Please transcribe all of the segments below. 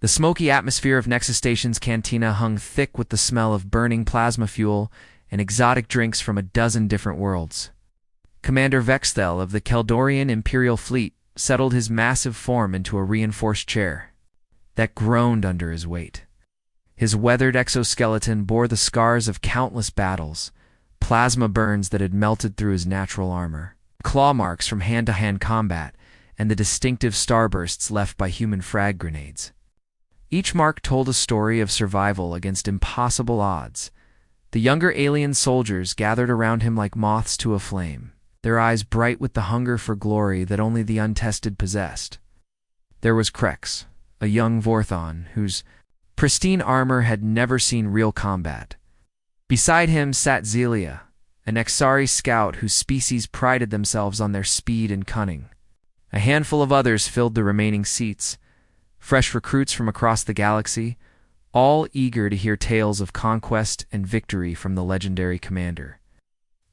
The smoky atmosphere of Nexus Station's cantina hung thick with the smell of burning plasma fuel and exotic drinks from a dozen different worlds. Commander Vexthel of the Keldorian Imperial Fleet settled his massive form into a reinforced chair that groaned under his weight. His weathered exoskeleton bore the scars of countless battles, plasma burns that had melted through his natural armor, claw marks from hand-to-hand combat, and the distinctive starbursts left by human frag grenades. Each mark told a story of survival against impossible odds. The younger alien soldiers gathered around him like moths to a flame, their eyes bright with the hunger for glory that only the untested possessed. There was Krex, a young Vorthon whose pristine armor had never seen real combat. Beside him sat Zelia, an Exari scout whose species prided themselves on their speed and cunning. A handful of others filled the remaining seats, fresh recruits from across the galaxy, all eager to hear tales of conquest and victory from the legendary commander.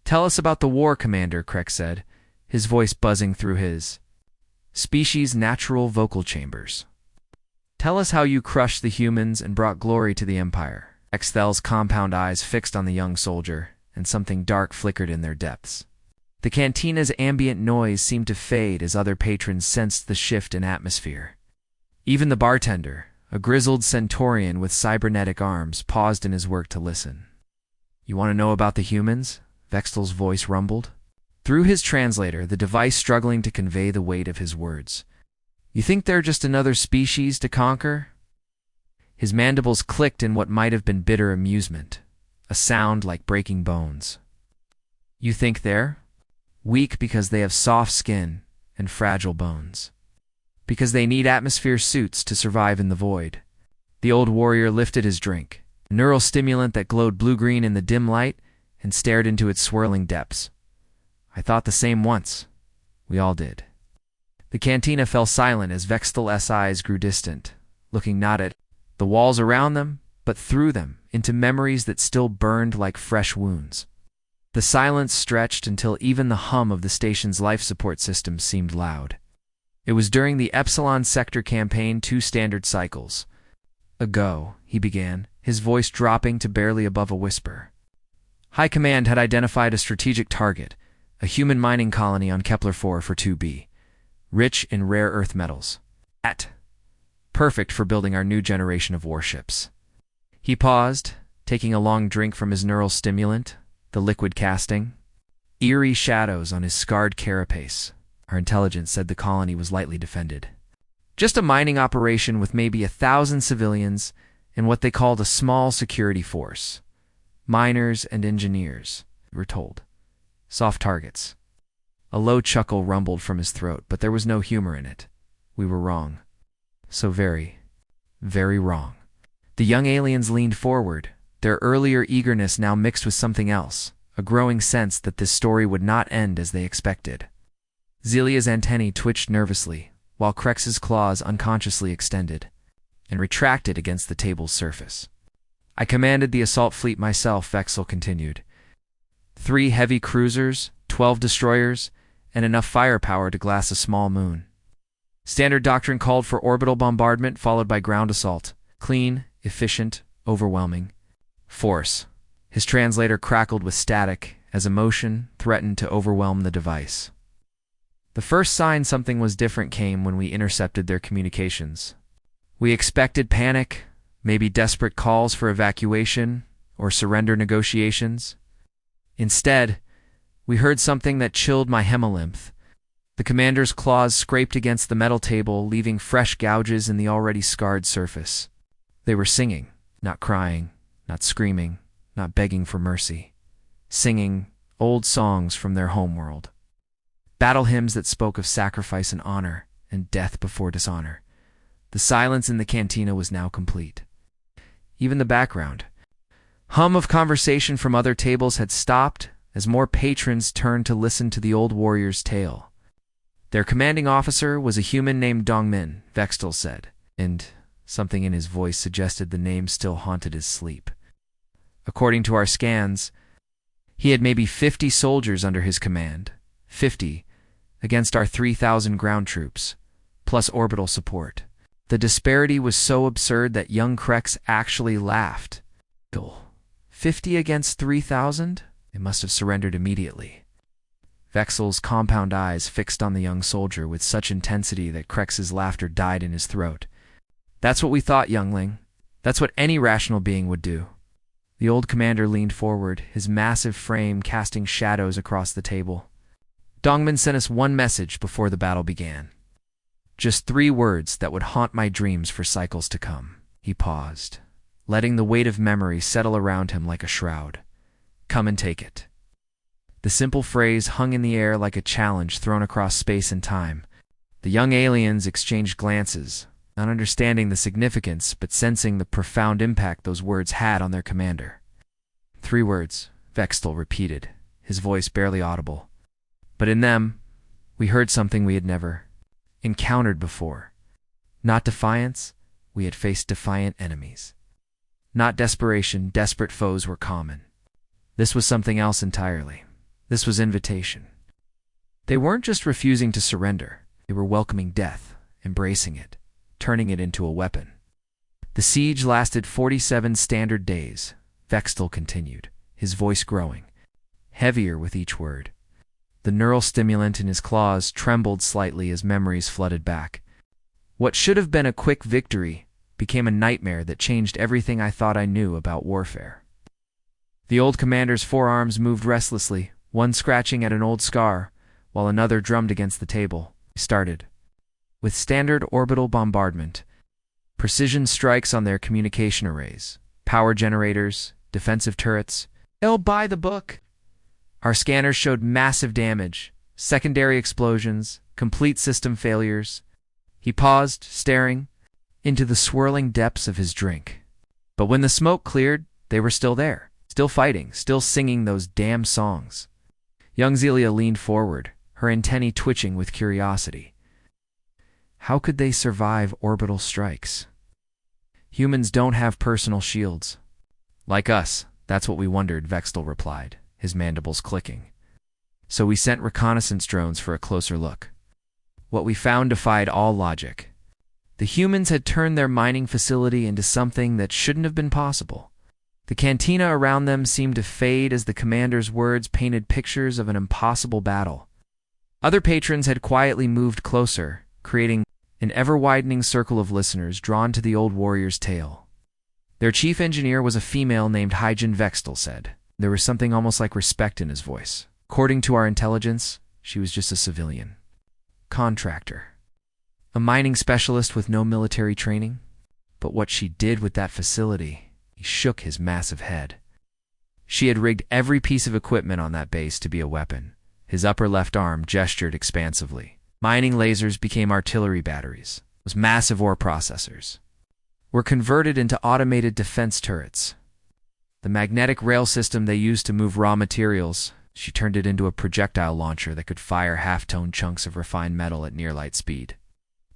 "Tell us about the war, Commander," Krex said, his voice buzzing through his species' natural vocal chambers. "Tell us how you crushed the humans and brought glory to the Empire." Exthel's compound eyes fixed on the young soldier, and something dark flickered in their depths. The cantina's ambient noise seemed to fade as other patrons sensed the shift in atmosphere. Even the bartender, a grizzled centaurian with cybernetic arms, paused in his work to listen. "You want to know about the humans?" Vextel's voice rumbled. Through his translator, the device struggling to convey the weight of his words. "You think they're just another species to conquer?" His mandibles clicked in what might have been bitter amusement, a sound like breaking bones. "You think they're weak because they have soft skin and fragile bones. Because they need atmosphere suits to survive in the void." The old warrior lifted his drink, a neural stimulant that glowed blue-green in the dim light, and stared into its swirling depths. "I thought the same once. We all did." The cantina fell silent as Vextel's eyes grew distant, looking not at the walls around them, but through them, into memories that still burned like fresh wounds. The silence stretched until even the hum of the station's life support system seemed loud. It was during the Epsilon Sector campaign 2 standard cycles ago, he began, his voice dropping to barely above a whisper. High Command had identified a strategic target, a human mining colony on Kepler-4 for 2B, rich in rare earth metals. Perfect for building our new generation of warships. He paused, taking a long drink from his neural stimulant, the liquid casting. Eerie shadows on his scarred carapace. Our intelligence said the colony was lightly defended. Just a mining operation with maybe 1,000 civilians and what they called a small security force. Miners and engineers, we were told. Soft targets. A low chuckle rumbled from his throat, but there was no humor in it. We were wrong. So very, very wrong. The young aliens leaned forward, their earlier eagerness now mixed with something else, a growing sense that this story would not end as they expected. Zelia's antennae twitched nervously, while Krex's claws unconsciously extended and retracted against the table's surface. "I commanded the assault fleet myself," Vexel continued. 3 heavy cruisers, 12 destroyers, and enough firepower to glass a small moon. Standard doctrine called for orbital bombardment followed by ground assault. Clean, efficient, overwhelming. Force. His translator crackled with static as emotion threatened to overwhelm the device. The first sign something was different came when we intercepted their communications. We expected panic, maybe desperate calls for evacuation or surrender negotiations. Instead, we heard something that chilled my hemolymph. The commander's claws scraped against the metal table, leaving fresh gouges in the already scarred surface. They were singing, not crying, not screaming, not begging for mercy. Singing old songs from their homeworld. Battle hymns that spoke of sacrifice and honor, and death before dishonor. The silence in the cantina was now complete. Even the background hum of conversation from other tables had stopped as more patrons turned to listen to the old warrior's tale. Their commanding officer was a human named Dongmin, Vextel said, and something in his voice suggested the name still haunted his sleep. According to our scans, he had maybe 50 soldiers under his command, 50 against our 3,000 ground troops, plus orbital support. The disparity was so absurd that young Krex actually laughed. 50 against 3,000? They must have surrendered immediately. Vexel's compound eyes fixed on the young soldier with such intensity that Krex's laughter died in his throat. That's what we thought, youngling. That's what any rational being would do. The old commander leaned forward, his massive frame casting shadows across the table. Dongman sent us one message before the battle began. Just 3 words that would haunt my dreams for cycles to come. He paused, letting the weight of memory settle around him like a shroud. Come and take it. The simple phrase hung in the air like a challenge thrown across space and time. The young aliens exchanged glances, not understanding the significance but sensing the profound impact those words had on their commander. 3 words, Vexel repeated, his voice barely audible. But in them, we heard something we had never encountered before. Not defiance, we had faced defiant enemies. Not desperation, desperate foes were common. This was something else entirely. This was invitation. They weren't just refusing to surrender, they were welcoming death, embracing it, turning it into a weapon. The siege lasted 47 standard days, Vexel continued, his voice growing, heavier with each word. The neural stimulant in his claws trembled slightly as memories flooded back. What should have been a quick victory became a nightmare that changed everything I thought I knew about warfare. The old commander's forearms moved restlessly, one scratching at an old scar, while another drummed against the table. He started. With standard orbital bombardment, precision strikes on their communication arrays, power generators, defensive turrets. They'll buy the book. Our scanners showed massive damage, secondary explosions, complete system failures. He paused, staring into the swirling depths of his drink. But when the smoke cleared, they were still there, still fighting, still singing those damn songs. Young Zelia leaned forward, her antennae twitching with curiosity. How could they survive orbital strikes? Humans don't have personal shields. Like us, that's what we wondered, Vexel replied, his mandibles clicking. So we sent reconnaissance drones for a closer look. What we found defied all logic. The humans had turned their mining facility into something that shouldn't have been possible. The cantina around them seemed to fade as the commander's words painted pictures of an impossible battle. Other patrons had quietly moved closer, creating an ever-widening circle of listeners drawn to the old warrior's tale. Their chief engineer was a female named Hyjin, Vexel said. There was something almost like respect in his voice. According to our intelligence, she was just a civilian. Contractor. A mining specialist with no military training. But what she did with that facility, he shook his massive head. She had rigged every piece of equipment on that base to be a weapon. His upper left arm gestured expansively. Mining lasers became artillery batteries. Those massive ore processors were converted into automated defense turrets. The magnetic rail system they used to move raw materials, she turned it into a projectile launcher that could fire half-tone chunks of refined metal at near-light speed.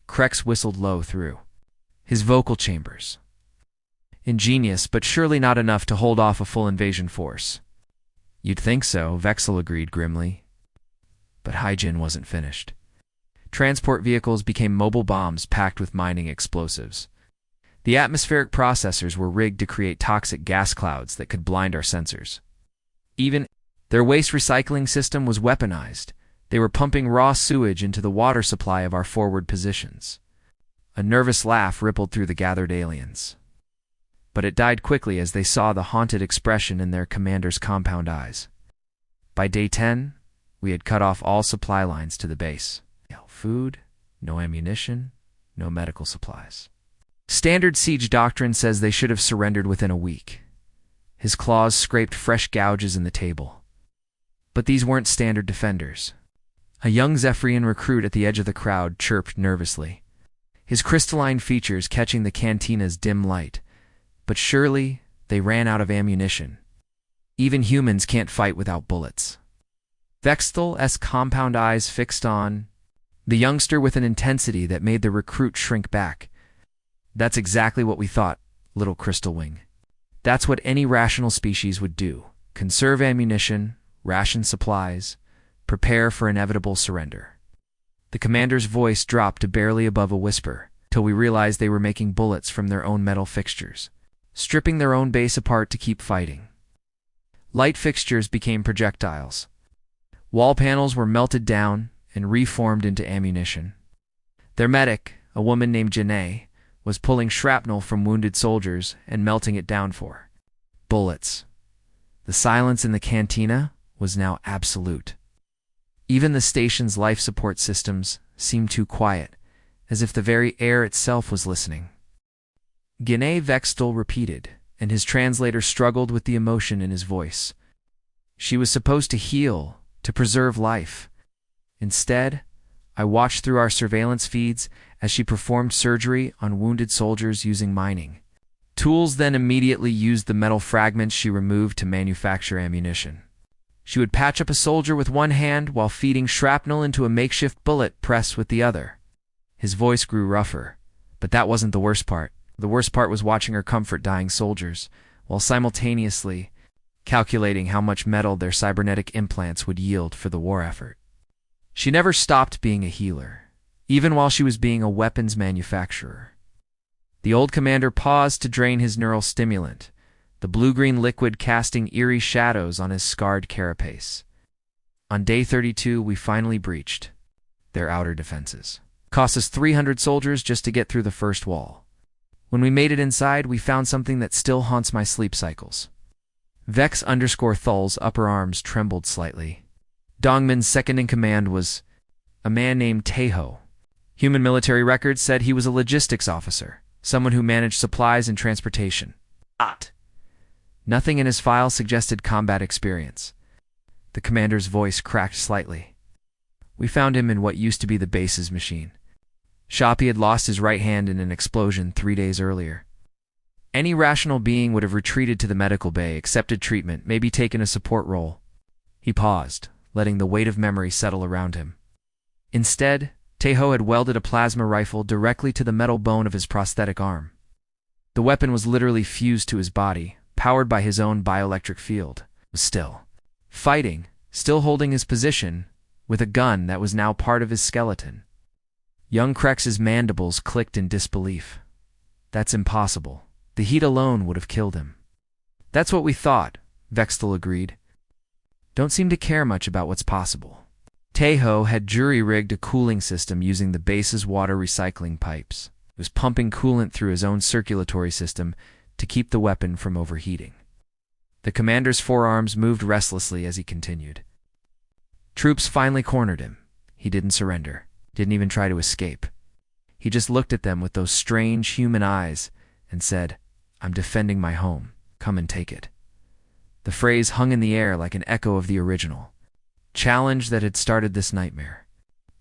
Krex whistled low through his vocal chambers. Ingenious, but surely not enough to hold off a full invasion force. You'd think so, Vexel agreed grimly. But Hyjin wasn't finished. Transport vehicles became mobile bombs packed with mining explosives. The atmospheric processors were rigged to create toxic gas clouds that could blind our sensors. Even their waste recycling system was weaponized. They were pumping raw sewage into the water supply of our forward positions. A nervous laugh rippled through the gathered aliens. But it died quickly as they saw the haunted expression in their commander's compound eyes. By day 10, we had cut off all supply lines to the base. No food, no ammunition, no medical supplies. Standard siege doctrine says they should have surrendered within a week. His claws scraped fresh gouges in the table. But these weren't standard defenders. A young Zephyrian recruit at the edge of the crowd chirped nervously, his crystalline features catching the cantina's dim light. But surely they ran out of ammunition. Even humans can't fight without bullets. Vexel's compound eyes fixed on the youngster with an intensity that made the recruit shrink back. That's exactly what we thought, little Crystal Wing. That's what any rational species would do. Conserve ammunition, ration supplies, prepare for inevitable surrender. The commander's voice dropped to barely above a whisper. till we realized they were making bullets from their own metal fixtures, stripping their own base apart to keep fighting. Light fixtures became projectiles. Wall panels were melted down and reformed into ammunition. Their medic, a woman named Janae, was pulling shrapnel from wounded soldiers and melting it down for bullets. The silence in the cantina was now absolute. Even the station's life support systems seemed too quiet, as if the very air itself was listening. Gene Vextel repeated, and his translator struggled with the emotion in his voice. She was supposed to heal, to preserve life. Instead, I watched through our surveillance feeds as she performed surgery on wounded soldiers using mining. Tools then immediately used the metal fragments she removed to manufacture ammunition. She would patch up a soldier with one hand while feeding shrapnel into a makeshift bullet press with the other. His voice grew rougher, but that wasn't the worst part. The worst part was watching her comfort dying soldiers, while simultaneously calculating how much metal their cybernetic implants would yield for the war effort. She never stopped being a healer, even while she was being a weapons manufacturer. The old commander paused to drain his neural stimulant, the blue-green liquid casting eerie shadows on his scarred carapace. On day 32, we finally breached their outer defenses. Cost us 300 soldiers just to get through the first wall. When we made it inside, we found something that still haunts my sleep cycles. Vex_Thul's upper arms trembled slightly. Dongmin's second-in-command was a man named Taeho. Human military records said he was a logistics officer, someone who managed supplies and transportation. Nothing in his file suggested combat experience. The commander's voice cracked slightly. We found him in what used to be the base's machine. Shoppy had lost his right hand in an explosion 3 days earlier. Any rational being would have retreated to the medical bay, accepted treatment, maybe taken a support role. He paused, letting the weight of memory settle around him. Instead, Taeho had welded a plasma rifle directly to the metal bone of his prosthetic arm. The weapon was literally fused to his body, powered by his own bioelectric field. Still fighting, still holding his position, with a gun that was now part of his skeleton. Young Krex's mandibles clicked in disbelief. That's impossible. The heat alone would have killed him. That's what we thought, Vextel agreed. Don't seem to care much about what's possible. Taeho had jury-rigged a cooling system using the base's water recycling pipes. He was pumping coolant through his own circulatory system to keep the weapon from overheating. The commander's forearms moved restlessly as he continued. Troops finally cornered him. He didn't surrender, didn't even try to escape. He just looked at them with those strange human eyes and said, "I'm defending my home. Come and take it." The phrase hung in the air like an echo of the original challenge that had started this nightmare.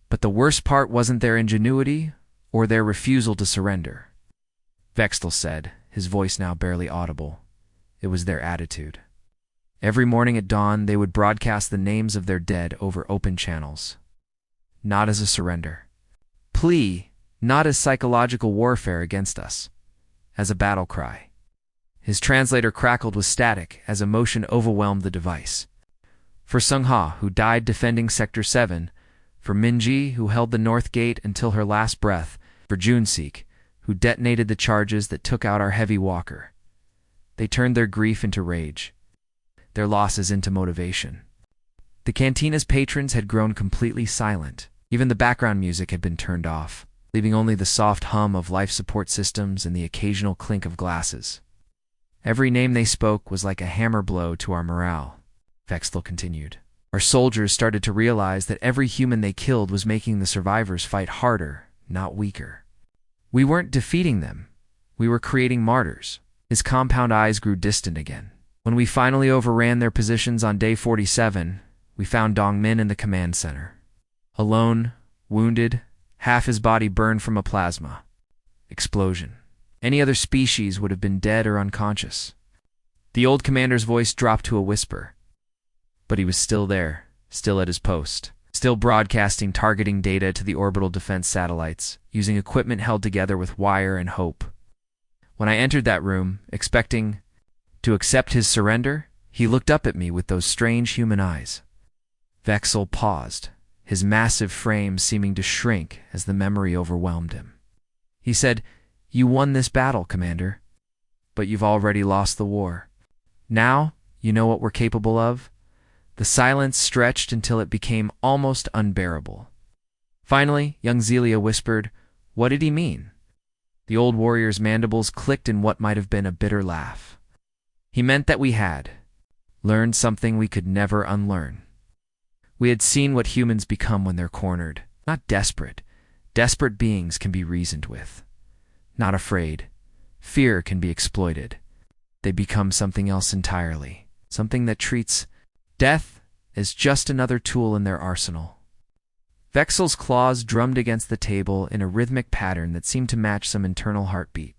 But the worst part wasn't their ingenuity or their refusal to surrender, Vextel said, his voice now barely audible. It was their attitude. Every morning at dawn, they would broadcast the names of their dead over open channels. Not as a surrender plea, not as psychological warfare against us, as a battle cry. His translator crackled with static as emotion overwhelmed the device. For Sung-Ha, who died defending Sector 7, for Minji, who held the North Gate until her last breath, for Junseek, who detonated the charges that took out our heavy walker. They turned their grief into rage, their losses into motivation. The cantina's patrons had grown completely silent. Even the background music had been turned off, leaving only the soft hum of life support systems and the occasional clink of glasses. Every name they spoke was like a hammer blow to our morale, Vextel continued. Our soldiers started to realize that every human they killed was making the survivors fight harder, not weaker. We weren't defeating them. We were creating martyrs. His compound eyes grew distant again. When we finally overran their positions on day 47, we found Dongmin in the command center. Alone, wounded, half his body burned from a plasma explosion. Any other species would have been dead or unconscious. The old commander's voice dropped to a whisper. But he was still there, still at his post, still broadcasting targeting data to the orbital defense satellites, using equipment held together with wire and hope. When I entered that room, expecting to accept his surrender, he looked up at me with those strange human eyes. Vexel paused, his massive frame seeming to shrink as the memory overwhelmed him. He said, "You won this battle, Commander, but you've already lost the war. Now, you know what we're capable of?" The silence stretched until it became almost unbearable. Finally, young Zelia whispered, "What did he mean?" The old warrior's mandibles clicked in what might have been a bitter laugh. He meant that we had learned something we could never unlearn. We had seen what humans become when they're cornered. Not desperate. Desperate beings can be reasoned with. Not afraid. Fear can be exploited. They become something else entirely. Something that treats death as just another tool in their arsenal. Vexel's claws drummed against the table in a rhythmic pattern that seemed to match some internal heartbeat.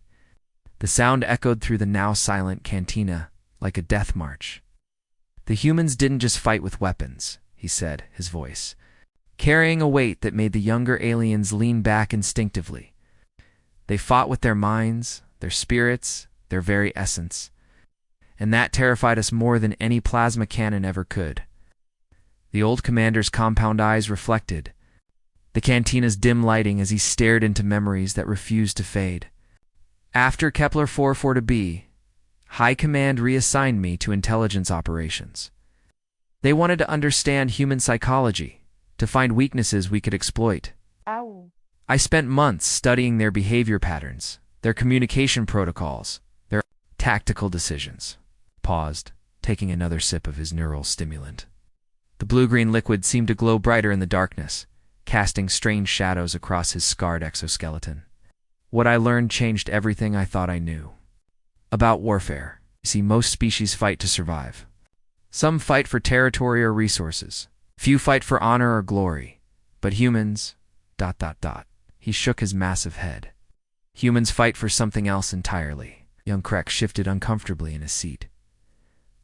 The sound echoed through the now silent cantina like a death march. "The humans didn't just fight with weapons," he said, his voice carrying a weight that made the younger aliens lean back instinctively. "They fought with their minds, their spirits, their very essence. And that terrified us more than any plasma cannon ever could." The old commander's compound eyes reflected the cantina's dim lighting as he stared into memories that refused to fade. "After Kepler 44-B, High Command reassigned me to intelligence operations. They wanted to understand human psychology, to find weaknesses we could exploit. Ow. I spent months studying their behavior patterns, their communication protocols, their tactical decisions." Paused, taking another sip of his neural stimulant. The blue-green liquid seemed to glow brighter in the darkness, casting strange shadows across his scarred exoskeleton. "What I learned changed everything I thought I knew. About warfare. You see, most species fight to survive. Some fight for territory or resources. Few fight for honor or glory. But humans... ... He shook his massive head. "Humans fight for something else entirely." Young Krek shifted uncomfortably in his seat.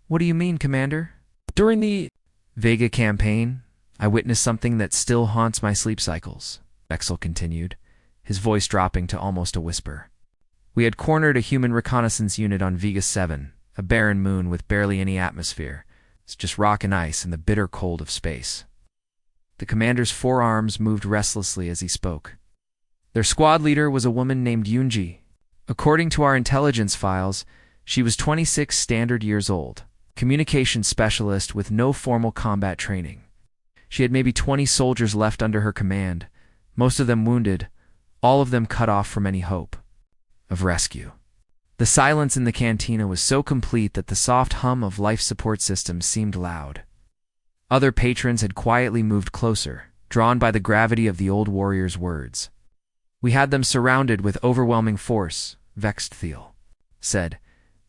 "What do you mean, Commander?" "During the Vega campaign, I witnessed something that still haunts my sleep cycles," Vexel continued, his voice dropping to almost a whisper. "We had cornered a human reconnaissance unit on Vega 7, a barren moon with barely any atmosphere. It's just rock and ice and the bitter cold of space." The commander's forearms moved restlessly as he spoke. "Their squad leader was a woman named Yunji. According to our intelligence files, she was 26 standard years old, communication specialist with no formal combat training. She had maybe 20 soldiers left under her command, most of them wounded, all of them cut off from any hope of rescue." The silence in the cantina was so complete that the soft hum of life support systems seemed loud. Other patrons had quietly moved closer, drawn by the gravity of the old warrior's words. "We had them surrounded with overwhelming force," Vexthiel said.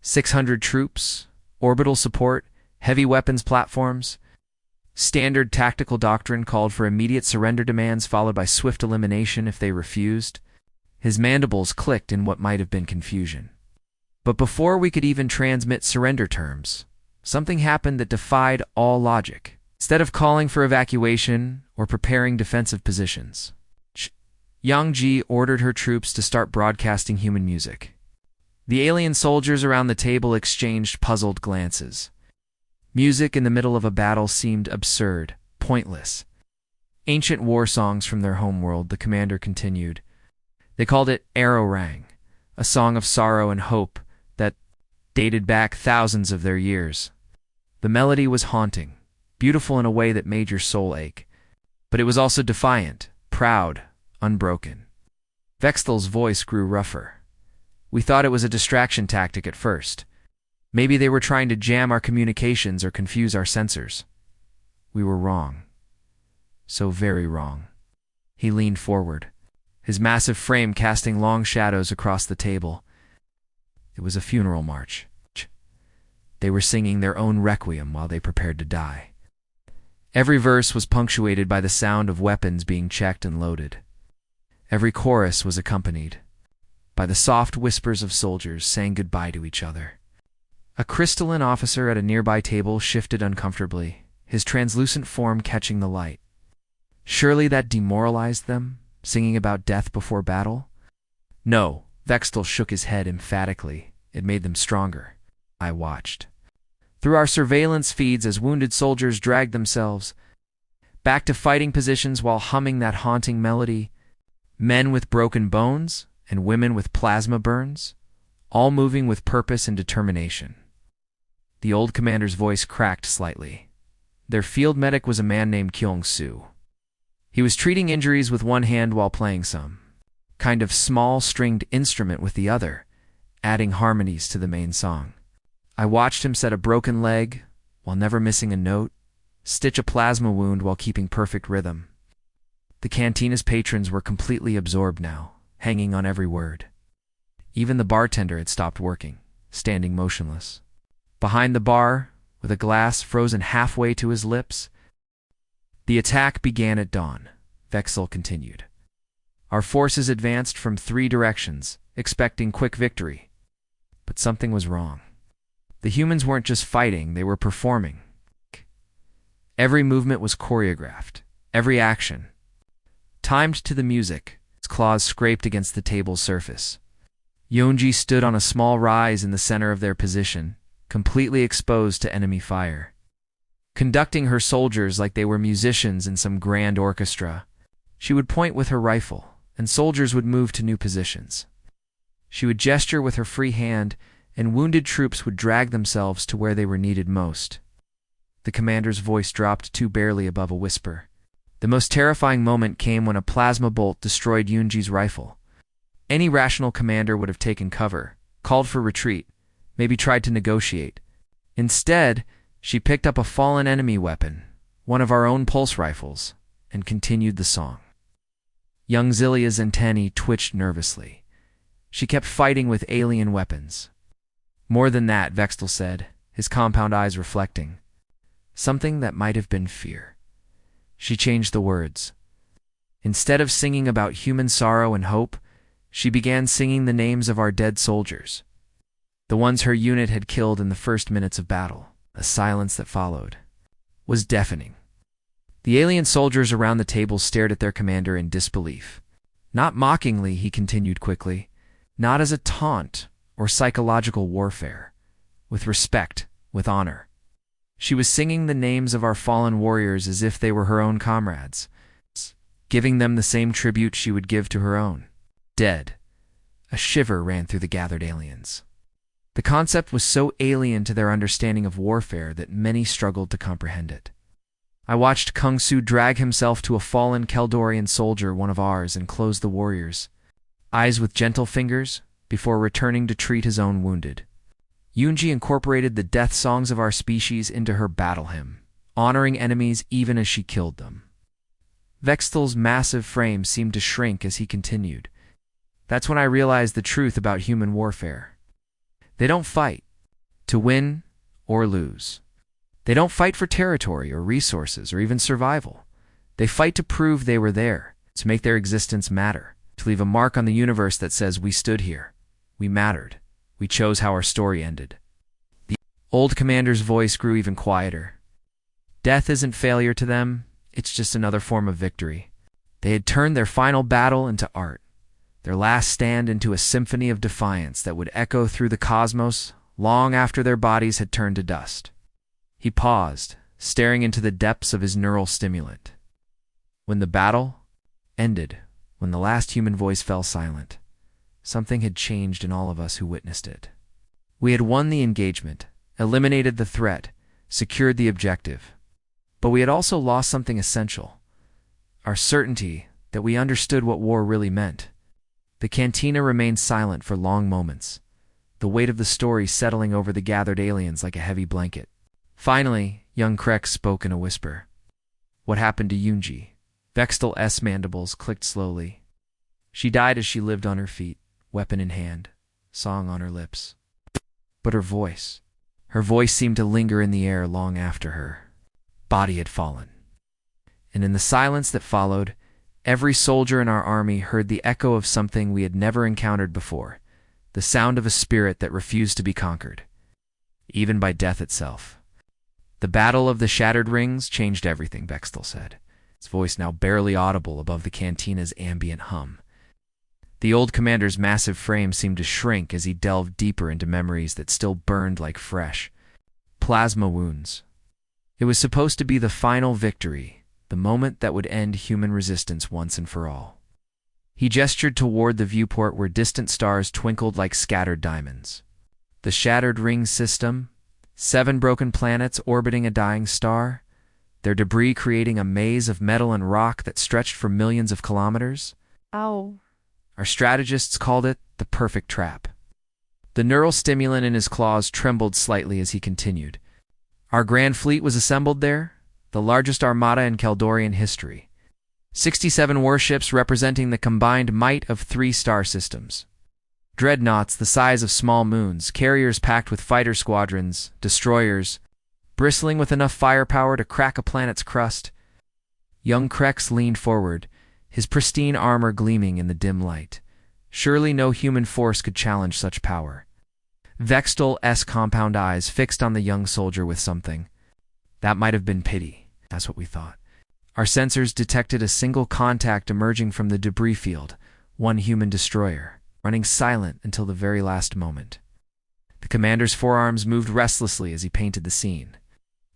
600 troops, orbital support, heavy weapons platforms. Standard tactical doctrine called for immediate surrender demands followed by swift elimination if they refused." His mandibles clicked in what might have been confusion. "But before we could even transmit surrender terms, something happened that defied all logic. Instead of calling for evacuation or preparing defensive positions, Yang Ji ordered her troops to start broadcasting human music. The alien soldiers around the table exchanged puzzled glances. Music in the middle of a battle seemed absurd, pointless. Ancient war songs from their homeworld, the commander continued. They called it Arorang, a song of sorrow and hope that dated back thousands of their years. The melody was haunting, beautiful in a way that made your soul ache, but it was also defiant, proud, unbroken. Vexthel's voice grew rougher. "We thought it was a distraction tactic at first. Maybe they were trying to jam our communications or confuse our sensors. We were wrong. So very wrong." He leaned forward, his massive frame casting long shadows across the table. It was a funeral march. They were singing their own requiem while they prepared to die. Every verse was punctuated by the sound of weapons being checked and loaded. Every chorus was accompanied by the soft whispers of soldiers saying goodbye to each other. A crystalline officer at a nearby table shifted uncomfortably, his translucent form catching the light. Surely that demoralized them, singing about death before battle? No, Vextel shook his head emphatically. It made them stronger. I watched. Through our surveillance feeds as wounded soldiers dragged themselves back to fighting positions while humming that haunting melody, men with broken bones and women with plasma burns, all moving with purpose and determination. The old commander's voice cracked slightly. Their field medic was a man named Kyung-soo. He was treating injuries with one hand while playing some kind of small stringed instrument with the other, adding harmonies to the main song. I watched him set a broken leg while never missing a note, stitch a plasma wound while keeping perfect rhythm. The cantina's patrons were completely absorbed now, hanging on every word. Even the bartender had stopped working, standing motionless. Behind the bar, with a glass frozen halfway to his lips, the attack began at dawn, Vexel continued. Our forces advanced from 3 directions, expecting quick victory. But something was wrong. The humans weren't just fighting, they were performing. Every movement was choreographed, every action timed to the music. His claws scraped against the table's surface. Yonji stood on a small rise in the center of their position, completely exposed to enemy fire. Conducting her soldiers like they were musicians in some grand orchestra, she would point with her rifle, and soldiers would move to new positions. She would gesture with her free hand, and wounded troops would drag themselves to where they were needed most. The commander's voice dropped too barely above a whisper. The most terrifying moment came when a plasma bolt destroyed Yunji's rifle. Any rational commander would have taken cover, called for retreat, maybe tried to negotiate. Instead, she picked up a fallen enemy weapon, one of our own pulse rifles, and continued the song. Young Zilia's antennae twitched nervously. She kept fighting with alien weapons. More than that, Vexel said, his compound eyes reflecting. Something that might have been fear. She changed the words. Instead of singing about human sorrow and hope, she began singing the names of our dead soldiers, the ones her unit had killed in the first minutes of battle. A silence that followed was deafening. The alien soldiers around the table stared at their commander in disbelief. Not mockingly, he continued quickly, not as a taunt or psychological warfare. With respect, with honor. She was singing the names of our fallen warriors as if they were her own comrades, giving them the same tribute she would give to her own. Dead. A shiver ran through the gathered aliens. The concept was so alien to their understanding of warfare that many struggled to comprehend it. I watched Kung-Su drag himself to a fallen Keldorian soldier, one of ours, and close the warriors' eyes with gentle fingers before returning to treat his own wounded. Yunji incorporated the death songs of our species into her battle hymn, honoring enemies even as she killed them. Vextel's massive frame seemed to shrink as he continued. That's when I realized the truth about human warfare. They don't fight to win or lose. They don't fight for territory or resources or even survival. They fight to prove they were there, to make their existence matter, to leave a mark on the universe that says we stood here, we mattered, we chose how our story ended. The old commander's voice grew even quieter. Death isn't failure to them, it's just another form of victory. They had turned their final battle into art, their last stand into a symphony of defiance that would echo through the cosmos long after their bodies had turned to dust. He paused, staring into the depths of his neural stimulant. When the battle ended, when the last human voice fell silent, something had changed in all of us who witnessed it. We had won the engagement, eliminated the threat, secured the objective. But we had also lost something essential, our certainty that we understood what war really meant. The cantina remained silent for long moments, the weight of the story settling over the gathered aliens like a heavy blanket. Finally, young Krex spoke in a whisper. What happened to Yunji? Vextel's mandibles clicked slowly. She died as she lived on her feet, weapon in hand, song on her lips. But her voice seemed to linger in the air long after her body had fallen. And in the silence that followed, every soldier in our army heard the echo of something we had never encountered before, the sound of a spirit that refused to be conquered, even by death itself. The battle of the shattered rings changed everything, Vextel said, his voice now barely audible above the cantina's ambient hum. The old commander's massive frame seemed to shrink as he delved deeper into memories that still burned like fresh plasma wounds. It was supposed to be the final victory, the moment that would end human resistance once and for all. He gestured toward the viewport where distant stars twinkled like scattered diamonds. The shattered ring system, 7 broken planets orbiting a dying star, their debris creating a maze of metal and rock that stretched for millions of kilometers. Ow. Our strategists called it the perfect trap. The neural stimulant in his claws trembled slightly as he continued. Our grand fleet was assembled there, the largest armada in Keldorian history. 67 warships representing the combined might of 3 star systems. Dreadnoughts the size of small moons, carriers packed with fighter squadrons, destroyers, bristling with enough firepower to crack a planet's crust. Young Krex leaned forward, his pristine armor gleaming in the dim light. Surely no human force could challenge such power. Vextel's compound eyes fixed on the young soldier with something. That might have been pity, that's what we thought. Our sensors detected a single contact emerging from the debris field, one human destroyer, running silent until the very last moment. The commander's forearms moved restlessly as he painted the scene.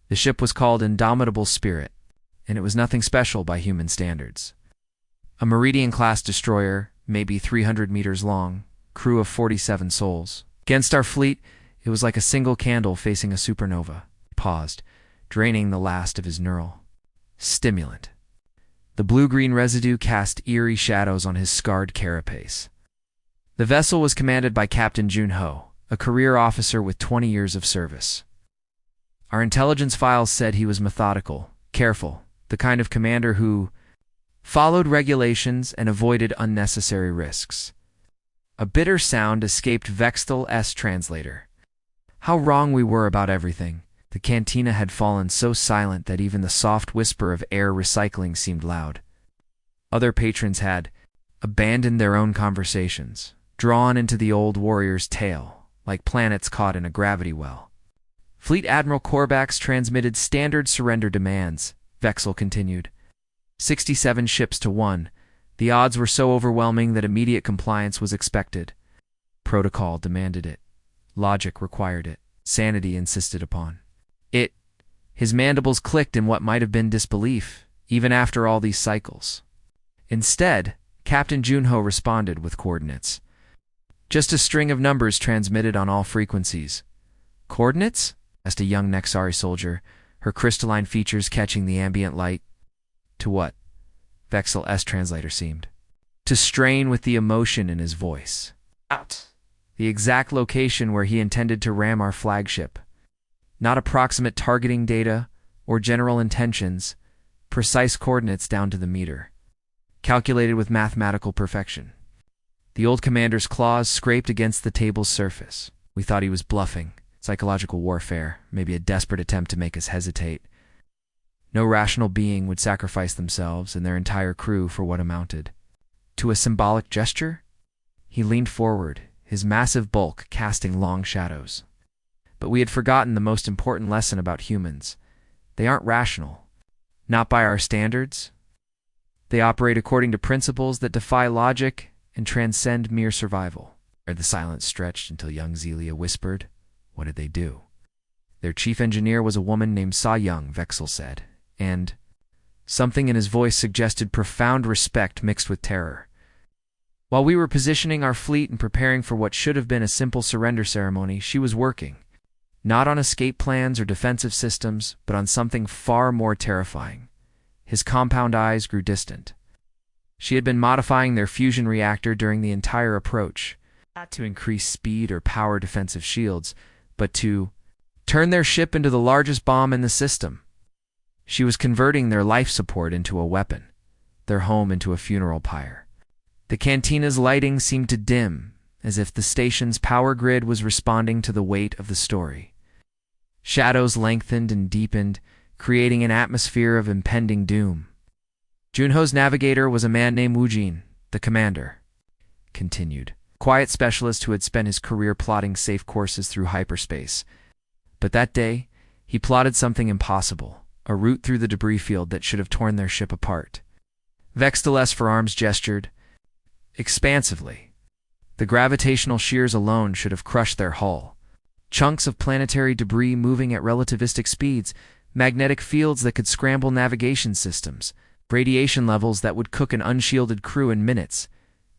The ship was called Indomitable Spirit, and it was nothing special by human standards. A Meridian-class destroyer, maybe 300 meters long, crew of 47 souls. Against our fleet, it was like a single candle facing a supernova. He paused, draining the last of his neural stimulant. The blue-green residue cast eerie shadows on his scarred carapace. The vessel was commanded by Captain Junho, a career officer with 20 years of service. Our intelligence files said he was methodical, careful, the kind of commander who followed regulations and avoided unnecessary risks. A bitter sound escaped Vextel's translator. How wrong we were about everything. The cantina had fallen so silent that even the soft whisper of air recycling seemed loud. Other patrons had abandoned their own conversations, drawn into the old warrior's tale, like planets caught in a gravity well. Fleet Admiral Korvax transmitted standard surrender demands, Vexel continued. 67 ships to 1. The odds were so overwhelming that immediate compliance was expected. Protocol demanded it. Logic required it. Sanity insisted upon it. His mandibles clicked in what might have been disbelief, even after all these cycles. Instead, Captain Junho responded with coordinates. Just a string of numbers transmitted on all frequencies. Coordinates? Asked a young Nexari soldier, her crystalline features catching the ambient light. To what? Vexel's translator seemed to strain with the emotion in his voice. Out. The exact location where he intended to ram our flagship. Not approximate targeting data or general intentions, precise coordinates down to the meter. Calculated with mathematical perfection. The old commander's claws scraped against the table's surface. We thought he was bluffing, psychological warfare, maybe a desperate attempt to make us hesitate. No rational being would sacrifice themselves and their entire crew for what amounted to a symbolic gesture? He leaned forward, his massive bulk casting long shadows. But we had forgotten the most important lesson about humans. They aren't rational. Not by our standards. They operate according to principles that defy logic and transcend mere survival. The silence stretched until young Zelia whispered, "What did they do?" Their chief engineer was a woman named Sa Young, Vexel said, and something in his voice suggested profound respect mixed with terror. While we were positioning our fleet and preparing for what should have been a simple surrender ceremony, she was working. Not on escape plans or defensive systems, but on something far more terrifying. His compound eyes grew distant. She had been modifying their fusion reactor during the entire approach, not to increase speed or power defensive shields, but to turn their ship into the largest bomb in the system. She was converting their life support into a weapon, their home into a funeral pyre. The cantina's lighting seemed to dim, as if the station's power grid was responding to the weight of the story. Shadows lengthened and deepened, creating an atmosphere of impending doom. Junho's navigator was a man named Wujin, the commander, continued. Quiet specialist who had spent his career plotting safe courses through hyperspace. But that day, he plotted something impossible, a route through the debris field that should have torn their ship apart. Vextel's forearms gestured expansively. The gravitational shears alone should have crushed their hull. Chunks of planetary debris moving at relativistic speeds, magnetic fields that could scramble navigation systems, radiation levels that would cook an unshielded crew in minutes.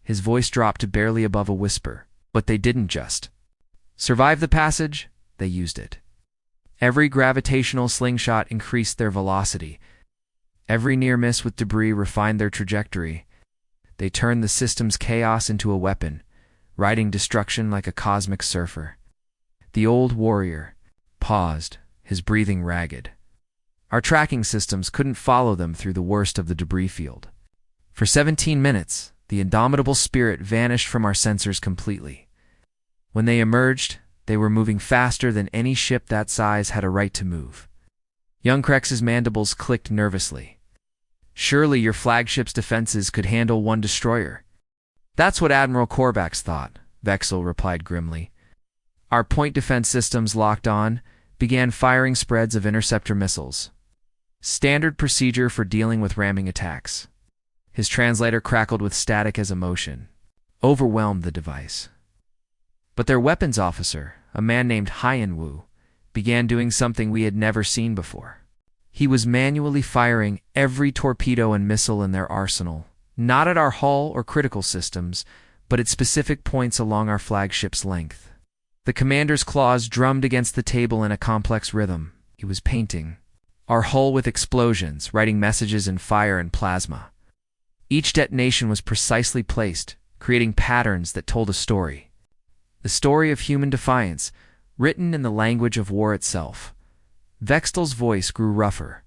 His voice dropped to barely above a whisper. But they didn't just survive the passage, they used it. Every gravitational slingshot increased their velocity. Every near miss with debris refined their trajectory. They turned the system's chaos into a weapon, riding destruction like a cosmic surfer. The old warrior paused, his breathing ragged. Our tracking systems couldn't follow them through the worst of the debris field. For 17 minutes, the indomitable spirit vanished from our sensors completely. When they emerged, they were moving faster than any ship that size had a right to move. Young Krex's mandibles clicked nervously. Surely your flagship's defenses could handle one destroyer. That's what Admiral Korvax thought, Vexel replied grimly. Our point defense systems locked on, began firing spreads of interceptor missiles. Standard procedure for dealing with ramming attacks. His translator crackled with static as emotion. Overwhelmed the device. But their weapons officer, a man named Hyenwu, began doing something we had never seen before. He was manually firing every torpedo and missile in their arsenal, not at our hull or critical systems, but at specific points along our flagship's length. The commander's claws drummed against the table in a complex rhythm. He was painting our hull with explosions, writing messages in fire and plasma. Each detonation was precisely placed, creating patterns that told a story. The story of human defiance, written in the language of war itself. Vextel's voice grew rougher.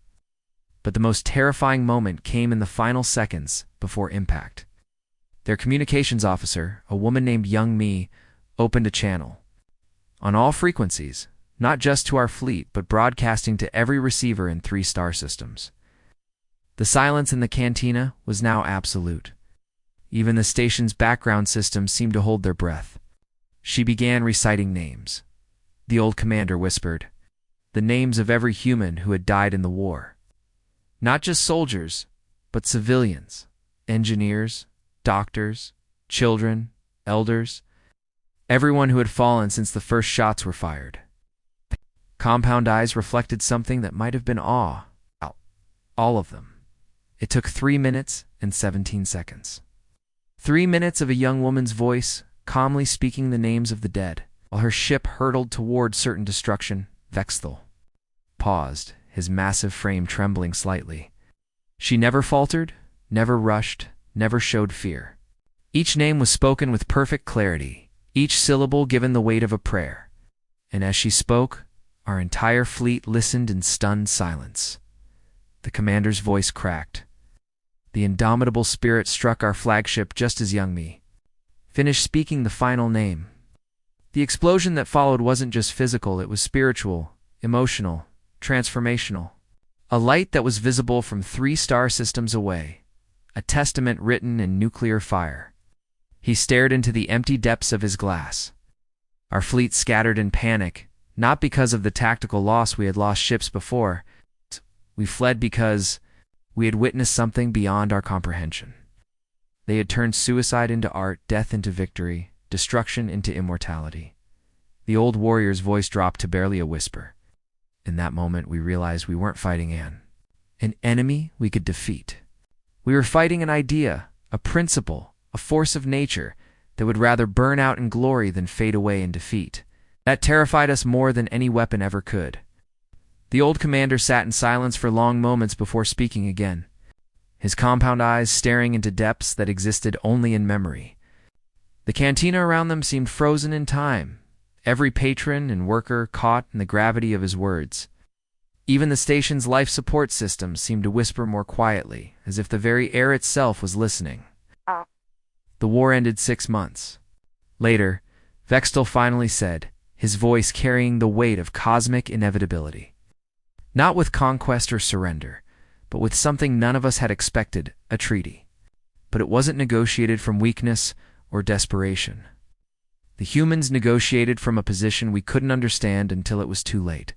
But the most terrifying moment came in the final seconds before impact. Their communications officer, a woman named Young Mi, opened a channel. On all frequencies, not just to our fleet, but broadcasting to every receiver in 3 star systems. The silence in the cantina was now absolute. Even the station's background systems seemed to hold their breath. She began reciting names. The old commander whispered, the names of every human who had died in the war. Not just soldiers, but civilians, engineers, doctors, children, elders, everyone who had fallen since the first shots were fired. Compound eyes reflected something that might have been awe. All of them. It took 3 minutes and 17 seconds. 3 minutes of a young woman's voice, calmly speaking the names of the dead, while her ship hurtled toward certain destruction. Vextel paused, his massive frame trembling slightly. She never faltered, never rushed, never showed fear. Each name was spoken with perfect clarity, each syllable given the weight of a prayer. And as she spoke, our entire fleet listened in stunned silence. The commander's voice cracked. The indomitable spirit struck our flagship just as Young Mi finished speaking the final name. The explosion that followed wasn't just physical, it was spiritual, emotional, transformational. A light that was visible from 3 star systems away, a testament written in nuclear fire. He stared into the empty depths of his glass. Our fleet scattered in panic, not because of the tactical loss we had lost ships before. We fled because we had witnessed something beyond our comprehension. They had turned suicide into art, death into victory, destruction into immortality. The old warrior's voice dropped to barely a whisper. In that moment, we realized we weren't fighting an enemy we could defeat. We were fighting an idea, a principle, a force of nature that would rather burn out in glory than fade away in defeat. That terrified us more than any weapon ever could. The old commander sat in silence for long moments before speaking again, his compound eyes staring into depths that existed only in memory. The cantina around them seemed frozen in time, every patron and worker caught in the gravity of his words. Even the station's life support system seemed to whisper more quietly, as if the very air itself was listening. The war ended 6 months. Later, Vextel finally said, his voice carrying the weight of cosmic inevitability. Not with conquest or surrender, but with something none of us had expected, a treaty. But it wasn't negotiated from weakness or desperation. The humans negotiated from a position we couldn't understand until it was too late.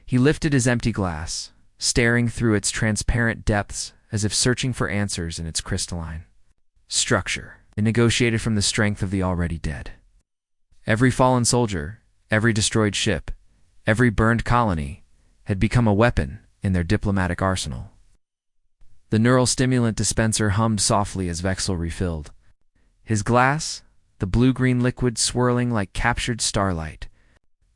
He lifted his empty glass, staring through its transparent depths as if searching for answers in its crystalline structure. They negotiated from the strength of the already dead. Every fallen soldier, every destroyed ship, every burned colony had become a weapon in their diplomatic arsenal. The neural stimulant dispenser hummed softly as Vexel refilled. his glass, the blue-green liquid swirling like captured starlight.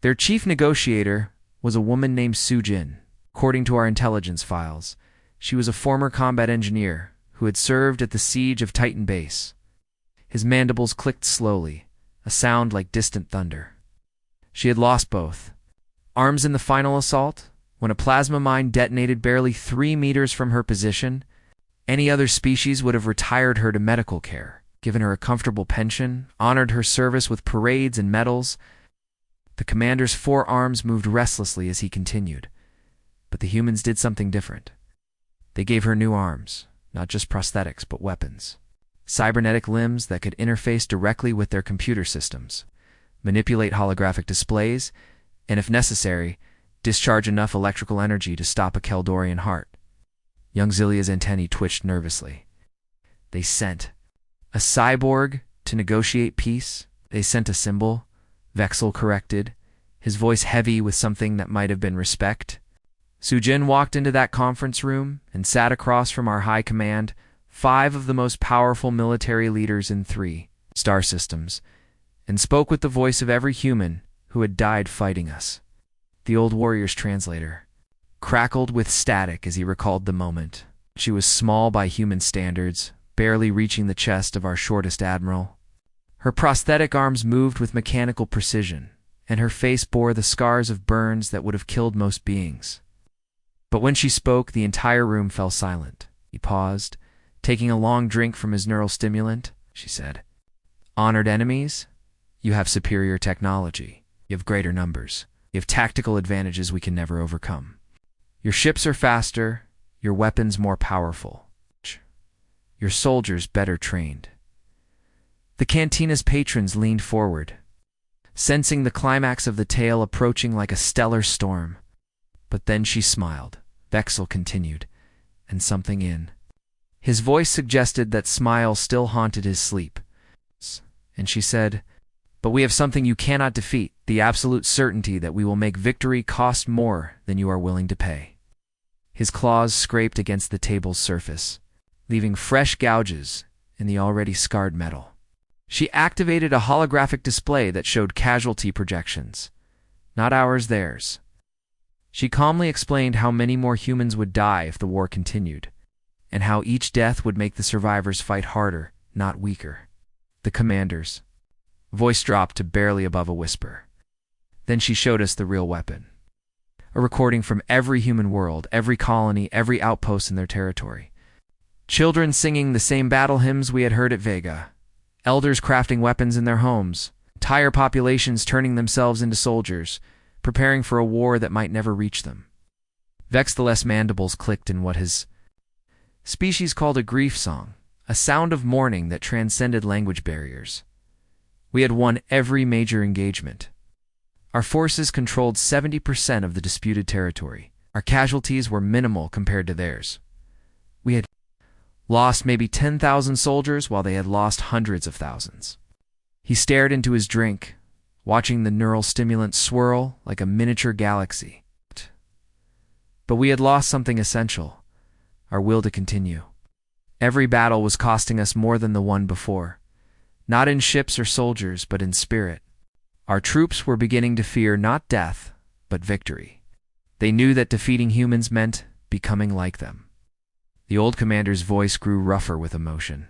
Their chief negotiator was a woman named Sujin. According to our intelligence files, she was a former combat engineer who had served at the siege of Titan Base. His mandibles clicked slowly, a sound like distant thunder. She had lost both arms in the final assault, when a plasma mine detonated barely 3 meters from her position. Any other species would have retired her to medical care, given her a comfortable pension, honored her service with parades and medals. The commander's 4 arms moved restlessly as he continued, but the humans did something different. They gave her new arms, not just prosthetics, but weapons. Cybernetic limbs that could interface directly with their computer systems, manipulate holographic displays, and if necessary, discharge enough electrical energy to stop a Keldorian heart. Young Zilia's antennae twitched nervously. They sent a cyborg to negotiate peace. They sent a symbol, Vexel corrected, his voice heavy with something that might have been respect. Sujin walked into that conference room and sat across from our high command, 5 of the most powerful military leaders in 3 star systems, and spoke with the voice of every human who had died fighting us. The old warrior's translator crackled with static as he recalled the moment. She was small by human standards, barely reaching the chest of our shortest admiral. Her prosthetic arms moved with mechanical precision, and her face bore the scars of burns that would have killed most beings. But when she spoke, the entire room fell silent. He paused, taking a long drink from his neural stimulant. She said, "Honored enemies, you have superior technology. You have greater numbers. You have tactical advantages we can never overcome. Your ships are faster, your weapons more powerful, your soldiers better trained." The cantina's patrons leaned forward, sensing the climax of the tale approaching like a stellar storm. But then she smiled. Vexel continued, and something in his voice suggested that smile still haunted his sleep. And she said, "But we have something you cannot defeat, the absolute certainty that we will make victory cost more than you are willing to pay." His claws scraped against the table's surface, leaving fresh gouges in the already scarred metal. She activated a holographic display that showed casualty projections, not ours, theirs. She calmly explained how many more humans would die if the war continued, and how each death would make the survivors fight harder, not weaker. The commander's voice dropped to barely above a whisper. Then she showed us the real weapon. A recording from every human world, every colony, every outpost in their territory. Children singing the same battle hymns we had heard at Vega. Elders crafting weapons in their homes. Entire populations turning themselves into soldiers, preparing for a war that might never reach them. Vexthel's mandibles clicked in what his species called a grief song, a sound of mourning that transcended language barriers. We had won every major engagement. Our forces controlled 70% of the disputed territory. Our casualties were minimal compared to theirs. We had lost maybe 10,000 soldiers while they had lost hundreds of thousands. He stared into his drink, watching the neural stimulant swirl like a miniature galaxy. But we had lost something essential, our will to continue. Every battle was costing us more than the one before, not in ships or soldiers, but in spirit. Our troops were beginning to fear not death, but victory. They knew that defeating humans meant becoming like them. The old commander's voice grew rougher with emotion.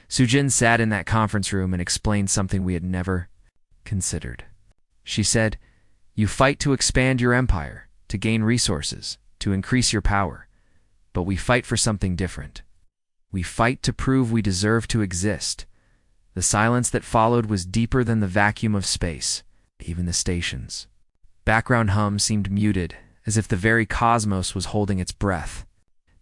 Sujin sat in that conference room and explained something we had never considered. She said, "You fight to expand your empire, to gain resources, to increase your power. But we fight for something different. We fight to prove we deserve to exist." The silence that followed was deeper than the vacuum of space, even the stations. Background hum seemed muted, as if the very cosmos was holding its breath.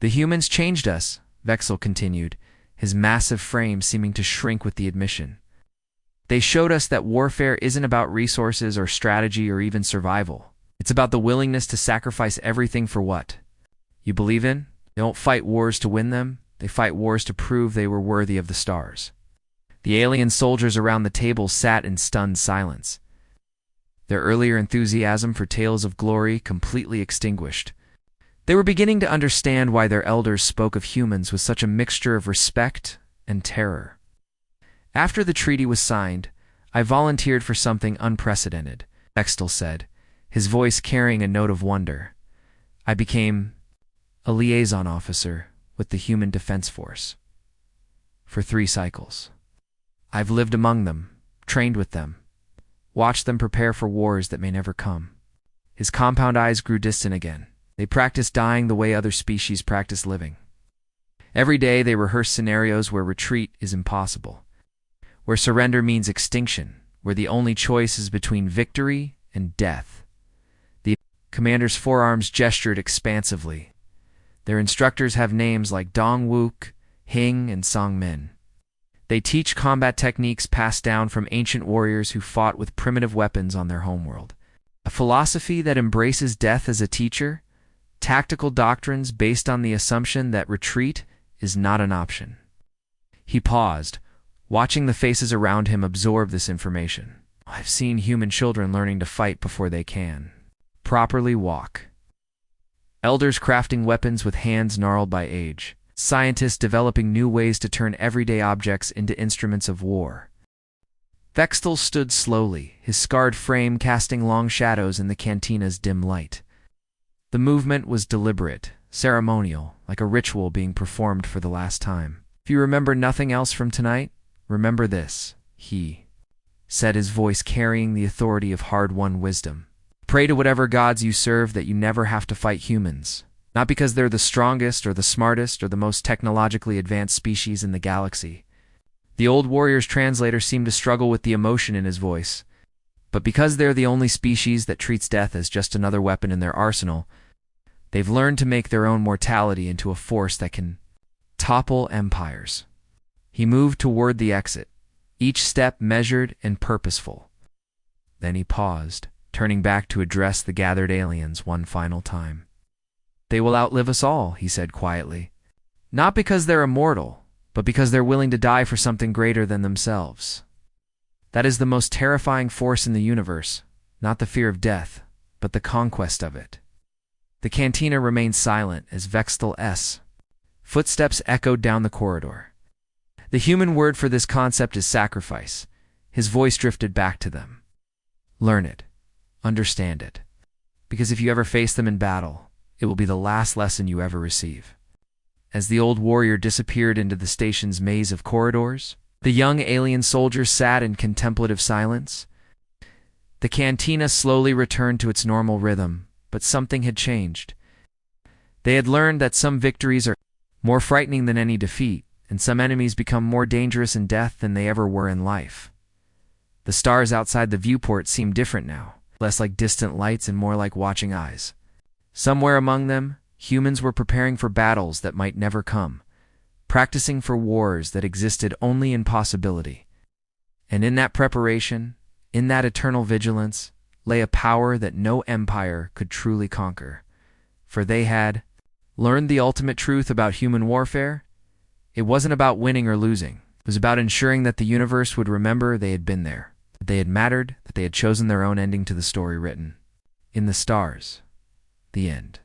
"The humans changed us," Vexel continued, his massive frame seeming to shrink with the admission. "They showed us that warfare isn't about resources or strategy or even survival. It's about the willingness to sacrifice everything for what you believe in. They don't fight wars to win them. They fight wars to prove they were worthy of the stars." The alien soldiers around the table sat in stunned silence, their earlier enthusiasm for tales of glory completely extinguished. They were beginning to understand why their elders spoke of humans with such a mixture of respect and terror. After the treaty was signed, I volunteered for something unprecedented, Bextel said, his voice carrying a note of wonder. I became a liaison officer with the Human Defense Force. For 3 cycles. I've lived among them, trained with them, watched them prepare for wars that may never come. His compound eyes grew distant again. They practiced dying the way other species practice living. Every day they rehearse scenarios where retreat is impossible, where surrender means extinction, where the only choice is between victory and death. The commander's forearms gestured expansively. Their instructors have names like Dong-wook, Hing, and Song-min. They teach combat techniques passed down from ancient warriors who fought with primitive weapons on their homeworld. A philosophy that embraces death as a teacher, tactical doctrines based on the assumption that retreat is not an option. He paused, watching the faces around him absorb this information. I've seen human children learning to fight before they can properly walk. Elders crafting weapons with hands gnarled by age. Scientists developing new ways to turn everyday objects into instruments of war. Vextel stood slowly, his scarred frame casting long shadows in the cantina's dim light. The movement was deliberate, ceremonial, like a ritual being performed for the last time. If you remember nothing else from tonight, remember this, he said, his voice carrying the authority of hard-won wisdom. Pray to whatever gods you serve that you never have to fight humans. Not because they're the strongest or the smartest or the most technologically advanced species in the galaxy. The old warrior's translator seemed to struggle with the emotion in his voice. But because they're the only species that treats death as just another weapon in their arsenal, they've learned to make their own mortality into a force that can topple empires. He moved toward the exit, each step measured and purposeful. Then he paused, turning back to address the gathered aliens one final time. They will outlive us all, he said quietly. Not because they're immortal, but because they're willing to die for something greater than themselves. That is the most terrifying force in the universe, not the fear of death, but the conquest of it. The cantina remained silent as Vextel's footsteps echoed down the corridor. The human word for this concept is sacrifice. His voice drifted back to them. Learn it. Understand it. Because if you ever face them in battle, it will be the last lesson you ever receive. As the old warrior disappeared into the station's maze of corridors, the young alien soldier sat in contemplative silence. The cantina slowly returned to its normal rhythm, but something had changed. They had learned that some victories are more frightening than any defeat, and some enemies become more dangerous in death than they ever were in life. The stars outside the viewport seemed different now, less like distant lights and more like watching eyes. Somewhere among them, humans were preparing for battles that might never come, practicing for wars that existed only in possibility. And in that preparation, in that eternal vigilance, lay a power that no empire could truly conquer. For they had learned the ultimate truth about human warfare. It wasn't about winning or losing. It was about ensuring that the universe would remember they had been there, that they had mattered, that they had chosen their own ending to the story written in the stars. The end.